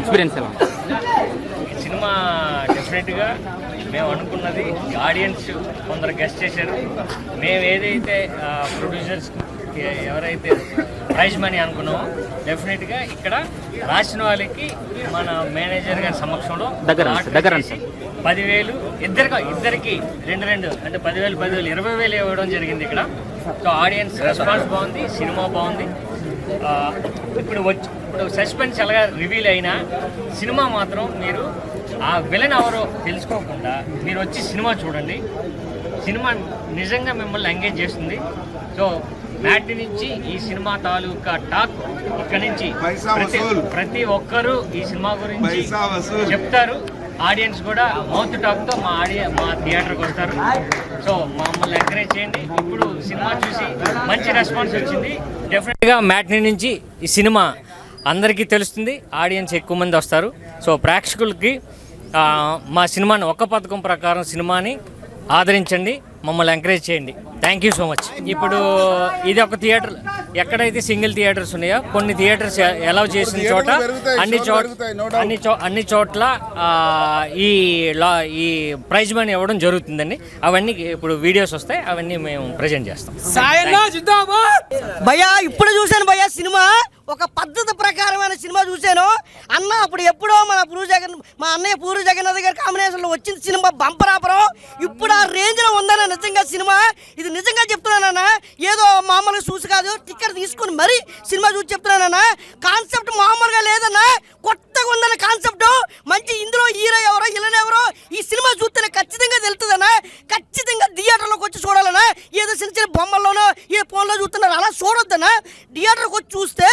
Experience ఎలా? Cinema డెఫినెట్గా మేము అనుకున్నది ఆడియన్స్ కొందరు గెస్ట్ చేశారు. మేము ఏదైతే ప్రొడ్యూసర్స్ ఎవరైతే ప్రైజ్ మనీ అనుకున్నామో డెఫినెట్గా ఇక్కడ రాసిన వాళ్ళకి మన మేనేజర్ గారి సమక్షంలో దగ్గర 10,000 ఇద్దరికి రెండు అంటే 10,000 20,000 ఇవ్వడం జరిగింది ఇక్కడ. సో ఆడియన్స్ రెస్పాన్స్ బాగుంది, సినిమా బాగుంది. ఇప్పుడు సస్పెన్స్ ఎలాగా రివీల్ అయినా సినిమా మాత్రం మీరు ఆ విలన్ ఎవరో తెలుసుకోకుండా మీరు వచ్చి సినిమా చూడండి. సినిమా నిజంగా మిమ్మల్ని ఎంగేజ్ చేస్తుంది. సో మ్యాటి నుంచి ఈ సినిమా తాలూకా టాక్ ఇక్కడ నుంచి ప్రతి ఒక్కరూ ఈ సినిమా గురించి చెప్తారు. ఆడియన్స్ కూడా మౌత్ టాక్తో మా థియేటర్కి వస్తారు. సో మమ్మల్ని ఎంకరేజ్ చేయండి. ఇప్పుడు సినిమా చూసి మంచి రెస్పాన్స్ వచ్చింది. డెఫినెట్గా మ్యాట్ని నుంచి ఈ సినిమా అందరికీ తెలుస్తుంది, ఆడియన్స్ ఎక్కువ మంది వస్తారు. సో ప్రేక్షకులకి మా సినిమాని ఒక్క పథకం ప్రకారం సినిమాని ఆదరించండి, మమ్మల్ని ఎంకరేజ్ చేయండి. Thank you so much. ఇప్పుడు ఇది ఒక థియేటర్, ఎక్కడైతే సింగిల్ థియేటర్స్ ఉన్నాయో కొన్ని థియేటర్స్ అలౌ చేసిన చోట అన్ని చోట్ల ఈ ప్రైజ్ మనీ ఇవ్వడం జరుగుతుందండి. అవన్నీ ఇప్పుడు వీడియోస్ వస్తాయి, అవన్నీ మేము ప్రజెంట్ చేస్తాం. భయ్యా ఇప్పుడు చూశాను భయ్యా సినిమా, ఒక పద్ధతి ప్రకారమైన సినిమా చూశాను అన్న. అప్పుడు ఎప్పుడో మా అన్నయ్య పూరి జగన్నాథ్ గారి కాంబినేషన్లో వచ్చింది సినిమా బంపరాపరం. ఇప్పుడు ఆ రేంజ్లో ఉందన్న నిజంగా సినిమా. ఇది నిజంగా చెప్తున్నానన్న, ఏదో మామూలుగా చూసి కాదు, టికెట్ తీసుకుని మరీ సినిమా చూసి చెప్తున్నానన్న. కాన్సెప్ట్ మామూలుగా లేదన్న, కొత్తగా ఉందన్న కాన్సెప్ట్. మంచి ఇందులో హీరో ఎవరో విలన్ ఎవరో ఈ సినిమా చూస్తేనే ఖచ్చితంగా తెలుస్తుందన్న. ఖచ్చితంగా థియేటర్లోకి వచ్చి చూడాలన్నా. ఏదో చిన్న బొమ్మల్లోనో ఏ ఫోన్లో చూస్తున్నారు అలా చూడొద్దన్న. థియేటర్కి వచ్చి చూస్తే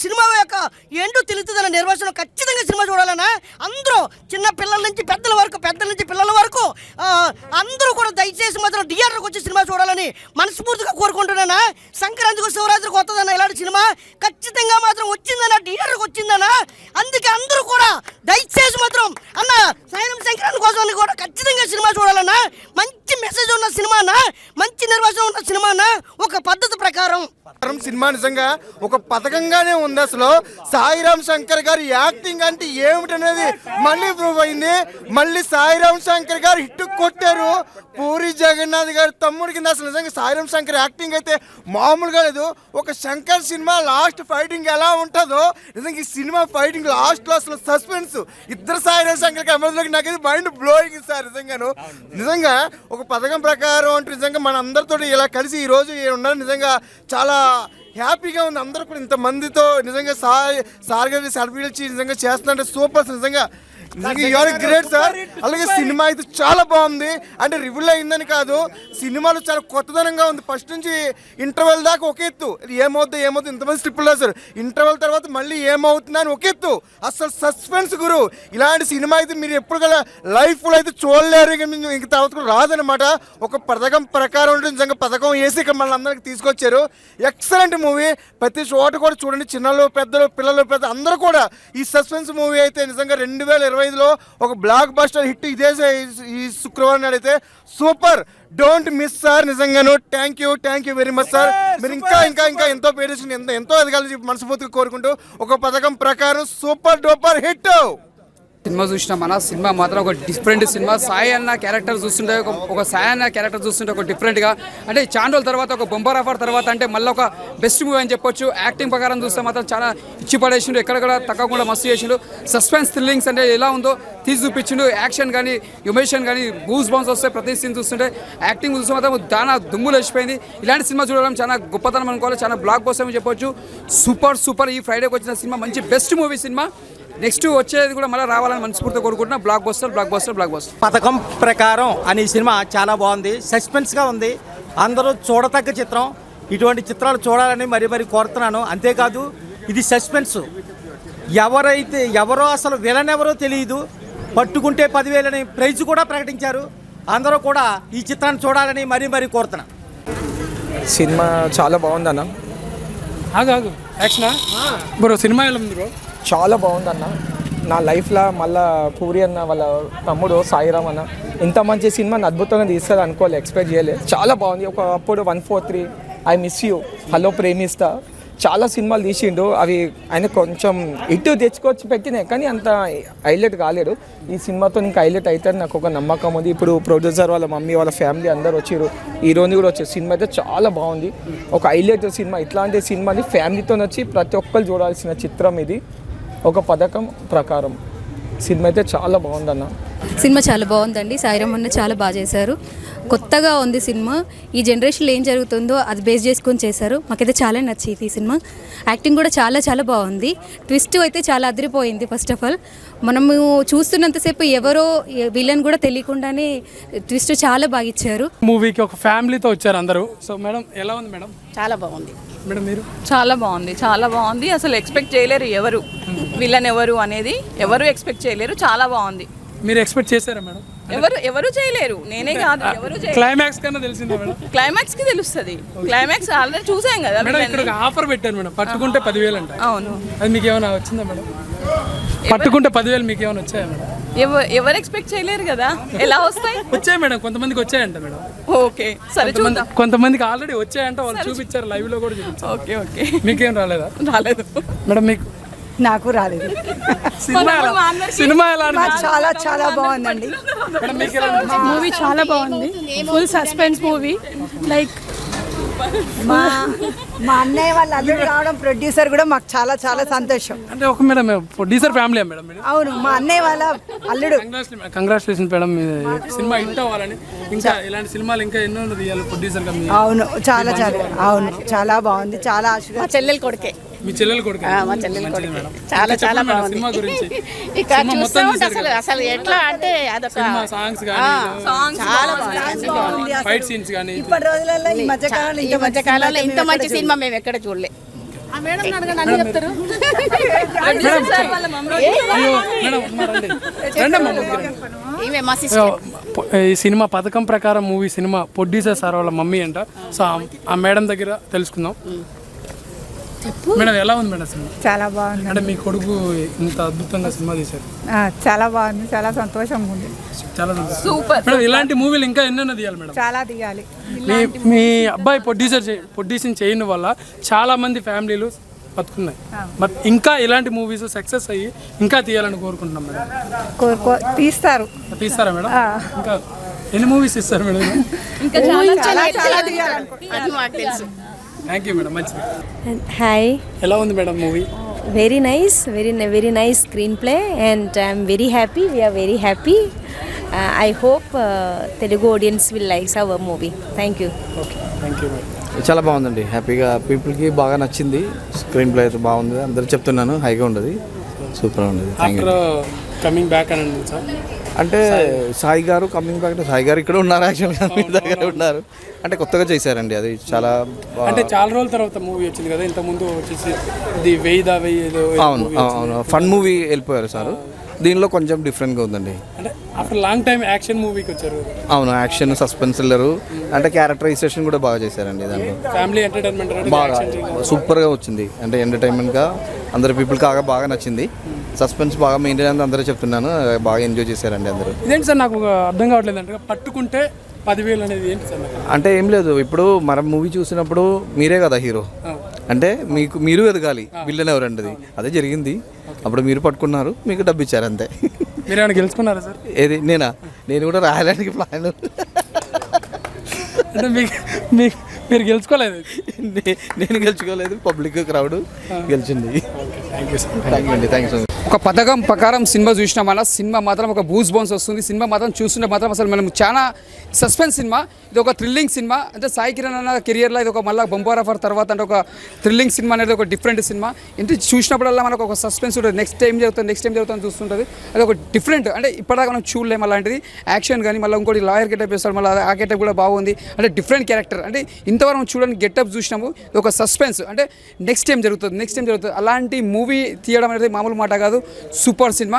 సినిమా యొక్క ఏంటో తెలుస్తుందన్న నిర్వచనం. ఖచ్చితంగా సినిమా చూడాలన్నా. అందరూ చిన్న పిల్లల నుంచి పెద్దల వరకు, పెద్దల నుంచి పిల్లల వరకు అందరూ కూడా దయచేసి మాత్రం థియేటర్కి వచ్చి సినిమా చూడాలని మనస్ఫూర్తిగా కోరుకుంటున్నానా. సంక్రాంతికి శివరాత్రికి వస్తుందన్న ఇలాంటి సినిమా ఖచ్చితంగా మాత్రం వచ్చిందన్న, థియేటర్కి వచ్చిందన్న. అందుకే అందరూ కూడా దయచేసి మాత్రం అన్న సంక్రాంతి కోసం కూడా ఖచ్చితంగా సినిమా చూడాలన్నా. మంచి మెసేజ్ ఉన్న సినిమానా, మంచి నిర్వచనం ఉన్న సినిమానా, ఒక పద్ధతి ప్రకారం సినిమా నిజంగా ఒక పథకంగానే ఉంది. అసలు సాయిరామ్ శంకర్ గారి యాక్టింగ్ అంటే ఏమిటనేది మళ్ళీ ప్రూవ్ అయింది. మళ్ళీ సాయిరామ్ శంకర్ గారు హిట్ కొట్టారు. పూరి జగన్నాథ్ గారి తమ్ముడి కింద అసలు నిజంగా సాయిరామ్ శంకర్ యాక్టింగ్ అయితే మామూలుగా లేదు. ఒక శంకర్ సినిమా లాస్ట్ ఫైటింగ్ ఎలా ఉంటుందో నిజంగా ఈ సినిమా ఫైటింగ్ లాస్ట్లో అసలు సస్పెన్స్. ఇద్దరు సాయిరామ్ శంకర్ కెమెరాలోకి నాకైతే మైండ్ బ్లోయింగ్ ఇస్తారు నిజంగాను. నిజంగా ఒక పథకం ప్రకారం అంటే నిజంగా మన అందరితో ఇలా కలిసి ఈరోజు ఉండడం నిజంగా చాలా హ్యాపీగా ఉంది. అందరూ కూడా ఇంతమందితో నిజంగా సార్ గారి సెల్ఫీలు నిజంగా చేస్తుంటే సూపర్. నిజంగా యూఆర్ గ్రేట్ సార్. అలాగే సినిమా అయితే చాలా బాగుంది. అంటే రివ్యూల్ అయిందని కాదు, సినిమాలో చాలా కొత్తదనంగా ఉంది. ఫస్ట్ నుంచి ఇంటర్వెల్ దాకా ఒక ఎత్తు, ఏమవుతుంది ఇంతమంది స్ట్రిప్పులు రాశారు. ఇంటర్వెల్ తర్వాత మళ్ళీ ఏమవుతుంది అని ఒక ఎత్తు. అసలు సస్పెన్స్ గురు. ఇలాంటి సినిమా అయితే మీరు ఎప్పుడు కదా లైఫ్లో అయితే చూడలేరు, ఇంక తర్వాత కూడా రాదనమాట. ఒక పథకం ప్రకారం ఉంటే నిజంగా పథకం వేసి ఇక్కడ మళ్ళీ అందరికి తీసుకొచ్చారు. Excellent movie. ప్రతి చోట కూడా చూడండి, చిన్నలు పెద్దలు పిల్లలు పెద్ద అందరూ కూడా ఈ సస్పెన్స్ మూవీ అయితే నిజంగా 2025లో ఒక బ్లాక్ బస్టర్ హిట్. ఇదే ఈ శుక్రవారం నాడు అయితే సూపర్. Don't miss sir. నిజంగాను thank you very much sir. మీరు ఇంకా ఎంతో పేరు ఎంతో ఎదగాలని మనస్ఫూర్తిగా కోరుకుంటూ ఒక పథకం ప్రకారం సూపర్ డూపర్ హిట్ సినిమా చూసినాం. మన సినిమా మాత్రం ఒక డిఫరెంట్ సినిమా. సాయి అన్న క్యారెక్టర్ చూస్తుంటే ఒక సాయి అన్న క్యారెక్టర్ చూస్తుంటే ఒక డిఫరెంట్గా, అంటే చాండోల తర్వాత ఒక బొంబార్ ఆఫర్ తర్వాత అంటే మళ్ళీ ఒక బెస్ట్ మూవీ అని చెప్పొచ్చు. యాక్టింగ్ ప్రకారం చూస్తే మాత్రం చాలా ఇచ్చి పడేసిండు, ఎక్కడ తగ్గకుండా మస్తు చేసిండు. సస్పెన్స్ థ్రిల్లింగ్స్ అంటే ఎలా ఉందో తీసి చూపించిండు. యాక్షన్ కానీ ఎమోషన్ కానీ బూస్ బౌన్స్ వస్తాయి ప్రతి సీన్ చూస్తుంటే. యాక్టింగ్ చూస్తే మాత్రం చాలా దుమ్ములు వచ్చిపోయింది. ఇలాంటి సినిమా చూడడం చాలా గొప్పతనం అనుకోవాలి, చాలా బ్లాక్ బస్టర్ అని చెప్పొచ్చు. సూపర్. ఈ ఫ్రైడేకి వచ్చిన సినిమా మంచి బెస్ట్ మూవీ సినిమా. నెక్స్ట్ వచ్చేది కూడా మళ్ళీ రావాలని మనస్ఫూర్తిగా కోరుకుంటున్నా. Block buster. పథకం ప్రకారం అనే సినిమా చాలా బాగుంది, సస్పెన్స్గా ఉంది. అందరూ చూడతగ్గ చిత్రం. ఇటువంటి చిత్రాలు చూడాలని మరీ కోరుతున్నాను. అంతేకాదు ఇది సస్పెన్స్. ఎవరో అసలు విలన్ ఎవరో తెలియదు. పట్టుకుంటే 10,000 అని ప్రైజ్ కూడా ప్రకటించారు. అందరూ కూడా ఈ చిత్రాన్ని చూడాలని మరీ కోరుతున్నాను. సినిమా చాలా బాగుందన్న. బ్రో సినిమా ఎలా ఉంది బ్రో? చాలా బాగుందన్న. నా లైఫ్లో మళ్ళీ పూరి అన్న వాళ్ళ తమ్ముడు సాయిరామ్ అన్న ఇంత మంచి సినిమాని అద్భుతంగా తీస్తుంది అనుకోవాలి, ఎక్స్పెక్ట్ చేయలేదు. చాలా బాగుంది. అప్పుడు 143, ఐ మిస్ యూ, హలో ప్రేమిస్తా, చాలా సినిమాలు తీసిండు, అవి ఆయన కొంచెం ఇటు తెచ్చుకొచ్చి పెట్టినాయి కానీ అంత హైలైట్ కాలేడు. ఈ సినిమాతో ఇంకా హైలైట్ అవుతారు నాకు ఒక నమ్మకం ఉంది. ఇప్పుడు ప్రొడ్యూసర్ వాళ్ళ మమ్మీ వాళ్ళ ఫ్యామిలీ అందరు వచ్చారు, హీరోని కూడా వచ్చారు. సినిమా అయితే చాలా బాగుంది, ఒక హైలైట్ సినిమా. ఇట్లాంటి సినిమాని ఫ్యామిలీతో వచ్చి ప్రతి ఒక్కరు చూడాల్సిన చిత్రం ఇది. ఒక పథకం ప్రకారం సినిమా అయితే చాలా బాగుందన్న. సినిమా చాలా బాగుందండి. సాయిరామ్ అన్న చాలా బాగా చేశారు. కొత్తగా ఉంది సినిమా. ఈ జనరేషన్లో ఏం జరుగుతుందో అది బేస్ చేసుకొని చేశారు. మాకైతే చాలా నచ్చింది ఈ సినిమా. యాక్టింగ్ కూడా చాలా చాలా బాగుంది. ట్విస్ట్ అయితే చాలా అదిరిపోయింది. ఫస్ట్ ఆఫ్ ఆల్ మనము చూస్తున్నంతసేపు ఎవరో విలన్ కూడా తెలియకుండానే ట్విస్ట్ చాలా బాగా ఇచ్చారు. మూవీకి ఒక ఫ్యామిలీతో వచ్చారు అందరూ. సో మేడం ఎలా ఉంది మేడం? చాలా బాగుంది మేడం. మీరు? చాలా బాగుంది. అసలు ఎక్స్పెక్ట్ చేయలేరు ఎవరు విలన్ ఎవరు అనేది, ఎవరు ఎక్స్పెక్ట్ చేయలేరు. చాలా బాగుంది. మీరు ఎక్స్పెక్ట్ చేశారా మేడం? ఎవరు చేయలేరు, నేనే కాదు, ఎవరు చేయలేరు. క్లైమాక్స్ కన్నా తెలిసిందా మేడం? క్లైమాక్స్ కి తెలుస్తుంది. క్లైమాక్స్ ఆల్రెడీ చూసాం కదా మేడం. ఇక్కడ ఒక ఆఫర్ పెట్టారు మేడం, పట్టుకుంటే 10,000 అంట. అవును, అది మీకు ఏమైనా వచ్చిందా మేడం? పట్టుకుంటే 10,000 మీకు ఏమైనా వచ్చాయా మేడం? ఎవరు ఎక్స్పెక్ట్ చేయలేరు కదా, ఎలా వస్తాయి? వచ్చాయి మేడం, కొంతమందికి వచ్చాయంట మేడం. ఓకే సరే చూద్దాం. కొంతమందికి ఆల్రెడీ వచ్చాయంట, వాళ్ళు చూపించారు, లైవ్ లో కూడా చూపించారు. ఓకే మీకేం రాలేదా? రాలేదు మేడం. మీకు? నాకు రాలేదు. సినిమా ఎలా చాలా చాలా బాగుందండి. మూవీ చాలా బాగుంది. Full suspense movie. లైక్ మా అన్నయ్య వాళ్ళ అల్లుడు రావడం, ప్రొడ్యూసర్ కూడా మాకు చాలా చాలా సంతోషం. అంటే ఒక మేడం ప్రొడ్యూసర్ ఫ్యామిలీ మేడం? అవును, మా అన్నయ్య వాళ్ళ అల్లుడు. కంగ్రాచులేషన్ మేడం, సినిమా హిట్ అవ్వాలని, ఇంకా ఇలాంటి సినిమాలు ఇంకా ఎన్నో తీయాలి ప్రొడ్యూసర్ గా. అవును, చాలా చాలా అవును, చాలా బాగుంది. చాలా మా చెల్లెలు కొడుకే. మీ చెల్లెలు కొడుకు? మా చెల్లెలు కొడుకే. చాలా చాలా బాగుంది సినిమా గురించి. ఇక్కడ చూస్తే అసలు ఎట్లా అంటే అదొక సాంగ్స్ కానీ, చాలా బాగుంది. ఫైట్ సీన్స్ కానీ. ఇప్పటి రోజులలో ఈ మధ్యకాలంలో ఇంత మంచి సినిమా మేము ఎక్కడ చూడలే. చెప్తారు ఈ సినిమా పథకం ప్రకారం మూవీ సినిమా ప్రొడ్యూసర్ సార్ వాళ్ళ మమ్మీ అంట. సో ఆ మేడం దగ్గర తెలుసుకుందాం. మేడం ఎలా ఉంది మేడం సినిమా? చాలా బాగుంది. అంటే మీ కొడుకు ఇంత అద్భుతంగా సినిమా తీశారు. చాలా బాగుంది, చాలా సంతోషంగా ఉంది. చాలా సూపర్ మేడం. ఇలాంటి మూవీలు ఇంకా ఎన్నెన్నో తీయాలి మేడం? చాలా తీయాలి. మీ అబ్బాయి ప్రొడ్యూసింగ్ చేయడం వల్ల చాలా మంది ఫ్యామిలీలు బతుకున్నాయి. బట్ ఇంకా ఇలాంటి మూవీస్ సక్సెస్ అయ్యి ఇంకా తీయాలని కోరుకుంటున్నాం మేడం. తీస్తారా మేడం? ఇంకా ఎన్ని మూవీస్ ఇస్తారు మేడం? ఇంకా చాలా తీయాలి మాకు తెలుసు. థ్యాంక్ యూ మేడం, మంచిది. హాయ్, ఎలా ఉంది madam movie? Very nice, very nice screenplay and I'm very happy. We're very happy. I hope Telugu audience will likes our movie. Thank you. Okay, thank you madam. చాలా బాగుందండి, హ్యాపీగా పీపుల్కి బాగా నచ్చింది. Screen play అయితే బాగుంది, అందరూ చెప్తున్నాను హైగా ఉండదు, సూపర్ ఉండదు. కమింగ్ బ్యాక్ అని సార్ అంటే సాయి గారు కమింగ్ బ్యాక్ అంటే సాయి గారు ఇక్కడ ఉన్నారు, యాక్చువల్గా మీ దగ్గర ఉన్నారు. అంటే కొత్తగా చేశారండి, అది చాలా అంటే చాలా రోజుల తర్వాత మూవీ వచ్చింది కదా. ఇంత ముందు వచ్చేసి ఇది వెయ్యి. అవును అవును, ఫన్ మూవీ వెళ్ళిపోయారు సార్. దీనిలో కొంచెం డిఫరెంట్గా ఉందండి. అంటే ఆఫ్టర్ లాంగ్ టైం యాక్షన్ మూవీకి వచ్చారు. అవును, యాక్షన్, సస్పెన్స్ థ్రిల్లర్ అంటే క్యారెక్టరైజేషన్ కూడా బాగా చేశారండి. దాంట్లో ఫ్యామిలీ ఎంటర్టైన్మెంట్ బాగా సూపర్గా వచ్చింది. అంటే ఎంటర్టైన్మెంట్గా అందరు పీపుల్కి బాగా నచ్చింది. సస్పెన్స్ బాగా మెయింటైన్ అని అందరూ చెప్తున్నాను, బాగా ఎంజాయ్ చేశారండి అందరూ. ఇదేంటి సార్ నాకు అర్థం కావట్లేదు. అంటే పట్టుకుంటే 10,000 అనేది ఏంటి సార్? అంటే ఏం లేదు, ఇప్పుడు మనం మూవీ చూసినప్పుడు మీరే కదా హీరో, అంటే మీరు ఎదగాలి, విల్లన్ ఎవరంటది అదే జరిగింది. అప్పుడు మీరు పట్టుకున్నారు, మీకు డబ్బు ఇచ్చారు అంతే. మీరు ఏమైనా గెలుచుకున్నారా సార్? ఏది నేను కూడా రాయడానికి ప్లాన్. అంటే మీరు గెలుచుకోలేదు? నేను గెలుచుకోలేదు, పబ్లిక్ క్రౌడ్ గెలిచింది. థ్యాంక్ యూ అండి, థ్యాంక్ యూ సో మచ్. ఒక పథకం ప్రకారం సినిమా చూసినాం అన్న, సినిమా మాత్రం ఒక బూస్ బౌన్స్ వస్తుంది. సినిమా మాత్రం చూస్తుంటే మాత్రం అసలు మనం చాలా సస్పెన్స్ సినిమా. ఇది ఒక థ్రిల్లింగ్ సినిమా. అంటే సాయి కిరణ్ అన్న కెరియర్లో ఇది ఒక మళ్ళీ బంపర్ ఆఫర్ తర్వాత అంటే ఒక థ్రిల్లింగ్ సినిమా అనేది ఒక డిఫరెంట్ సినిమా. అంటే చూసినప్పుడల్లా మనకు ఒక సస్పెన్స్ ఉంటుంది, నెక్స్ట్ టైం జరుగుతుంది చూస్తుంటుంది. అది ఒక డిఫరెంట్, అంటే ఇప్పటిదాకా మనం చూడలేము అలాంటిది. యాక్షన్ కానీ మళ్ళీ ఇంకోటి లాయర్ గెటప్ వేస్తాడు, మళ్ళీ ఆ గెటప్ కూడా బాగుంది. అంటే డిఫరెంట్ క్యారెక్టర్, అంటే ఇంతవరకు చూడడానికి గెటప్ చూసినాము. ఇది ఒక సస్పెన్స్, అంటే నెక్స్ట్ టైం జరుగుతుంది. అలాంటి మూవీ తీయడం అనేది మామూలు మాట కాదు. సూపర్ సినిమా,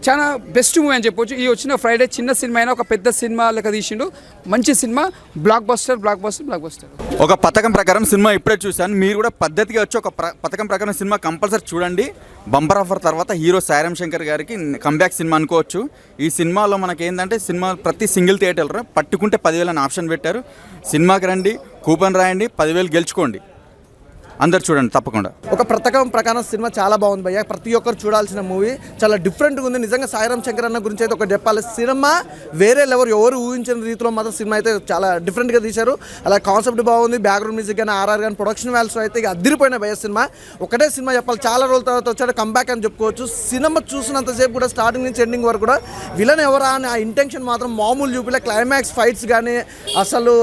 చాలా బెస్ట్ మూవీ అని చెప్పొచ్చు. ఈ వచ్చిన ఫ్రైడే చిన్న సినిమా అయినా ఒక పెద్ద సినిమా లెక్క తీసిండు. మంచి సినిమా, బ్లాక్ బస్టర్. ఒక పథకం ప్రకారం సినిమా ఇప్పుడే చూశాను. మీరు కూడా పద్ధతిగా వచ్చి ఒక పథకం ప్రకారం సినిమా కంపల్సరీ చూడండి. బంపర్ ఆఫర్ తర్వాత హీరో సాయిరామ్ శంకర్ గారికి కంబ్యాక్ సినిమా అనుకోవచ్చు. ఈ సినిమాలో మనకి ఏంటంటే సినిమా ప్రతి సింగిల్ థియేటర్ పట్టుకుంటే 10,000 అని ఆప్షన్ పెట్టారు. సినిమాకి రండి, కూపన్ రాయండి, 10,000 గెలుచుకోండి. అందరు చూడండి తప్పకుండా. ఒక పథకం ప్రకారం సినిమా చాలా బాగుంది భయ్య. ప్రతి ఒక్కరు చూడాల్సిన మూవీ, చాలా డిఫరెంట్గా ఉంది. నిజంగా సాయిరామ్ శంకర్ అన్న గురించి అయితే ఒకటి చెప్పాలి, సినిమా వేరే లెవెల్, ఎవరు ఊహించిన రీతిలో మాత్రం సినిమా అయితే చాలా డిఫరెంట్గా తీశారు. అలా కాన్సెప్ట్ బాగుంది, బ్యాక్గ్రౌండ్ మ్యూజిక్ కానీ ఆర్ఆర్ కానీ ప్రొడక్షన్ వాల్యూస్ అయితే ఇక అదిరిపోయిన భయ్య సినిమా. ఒకటే సినిమా చెప్పాలి, చాలా రోజుల తర్వాత వచ్చాడు, కంబ్యాక్ అని చెప్పుకోవచ్చు. సినిమా చూసినంతసేపు కూడా స్టార్టింగ్ నుంచి ఎండింగ్ వరకు కూడా విలన్ ఎవరా అని ఆ ఇంటెన్షన్ మాత్రం మామూలు చూపిలే. క్లైమాక్స్ ఫైట్స్ కానీ అసలు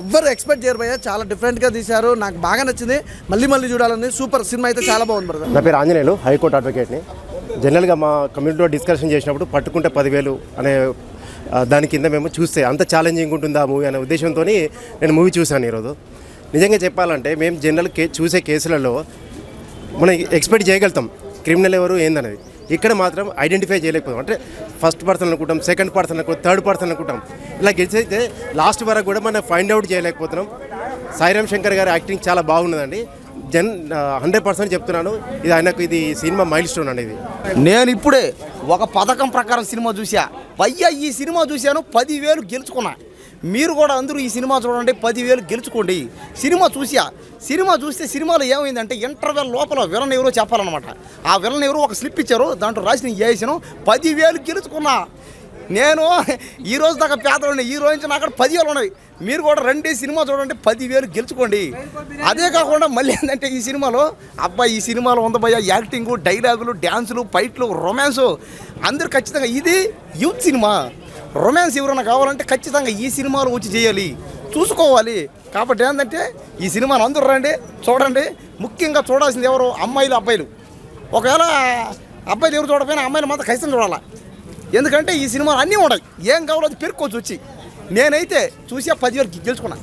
ఎవ్వరు ఎక్స్పెక్ట్ చేయరు భయ్య, చాలా డిఫరెంట్గా తీశారు. నాకు బాగా నచ్చింది, మళ్ళీ చూడాలని. సూపర్ సినిమా అయితే చాలా బాగుంది బ్రదర్. నా పేరు ఆంజనేయులు, హైకోర్టు అడ్వకేట్ని. జనరల్గా మా కమ్యూనిటీలో డిస్కషన్ చేసినప్పుడు పట్టుకుంటే 10,000 అనే దాని కింద మేము చూస్తే అంత ఛాలెంజింగ్ ఉంటుందా మూవీ అనే ఉద్దేశంతో నేను మూవీ చూశాను ఈరోజు. నిజంగా చెప్పాలంటే మేము జనరల్ చూసే కేసులలో మనం ఎక్స్పెక్ట్ చేయగలుగుతాం క్రిమినల్ ఎవరు ఏందనేది. ఇక్కడ మాత్రం ఐడెంటిఫై చేయలేకపోతాం. అంటే ఫస్ట్ పర్సన్ అనుకుంటాం, సెకండ్ పర్సన్ అనుకుంటాం, థర్డ్ పర్సన్ అనుకుంటాం. ఇలా గెలిచైతే లాస్ట్ వరకు కూడా మనం ఫైండ్ అవుట్ చేయలేకపోతున్నాం. సాయిరామ్ శంకర్ గారి యాక్టింగ్ చాలా బాగున్నదండి. 100% చెప్తున్నాను, ఇది ఆయనకు ఇది సినిమా మైల్ స్టోన్ అనేది. నేను ఇప్పుడే ఒక పథకం ప్రకారం సినిమా చూసా భయ్యా. ఈ సినిమా చూశాను, 10,000 గెలుచుకున్నా. మీరు కూడా అందరూ ఈ సినిమా చూడండి, 10,000 గెలుచుకోండి. సినిమా చూస్తే సినిమాలో ఏమైందంటే ఇంటర్వెల్ లోపల విలన్ ఎవరో చెప్పాలన్నమాట. ఆ విలన్ ఎవరో ఒక స్లిప్ ఇచ్చారు, దాంట్లో రాసి నేను చేసాను, 10,000 గెలుచుకున్నా. నేను ఈ రోజు దాకా పేదవాడిని, ఈ రోజు నుంచి నాకు 10,000 ఉన్నాయి. మీరు కూడా రండి, సినిమా చూడండి, 10,000 గెలుచుకోండి. అదే కాకుండా మళ్ళీ ఏంటంటే ఈ సినిమాలో ఈ సినిమాలో ఉంది భయ్య యాక్టింగ్, డైలాగులు, డ్యాన్సులు, ఫైట్లు, రొమాన్సు. అందరూ ఖచ్చితంగా ఇది యూత్ సినిమా. రొమాన్స్ ఎవరైనా కావాలంటే ఖచ్చితంగా ఈ సినిమాలో వచ్చి చేయాలి, చూసుకోవాలి. కాబట్టి ఏంటంటే ఈ సినిమాను అందరూ రండి, చూడండి. ముఖ్యంగా చూడాల్సింది ఎవరు, అమ్మాయిలు, అబ్బాయిలు. ఒకవేళ అబ్బాయిలు ఎవరు చూడకపోయినా అమ్మాయిలు మాత్రం ఖచ్చితంగా చూడాలి. ఎందుకంటే ఈ సినిమాలు అన్నీ ఉన్నాయి, ఏం కావాలో అది పెరుక్కోవచ్చు వచ్చి. నేనైతే చూసి 10,000 గెలుచుకున్నా.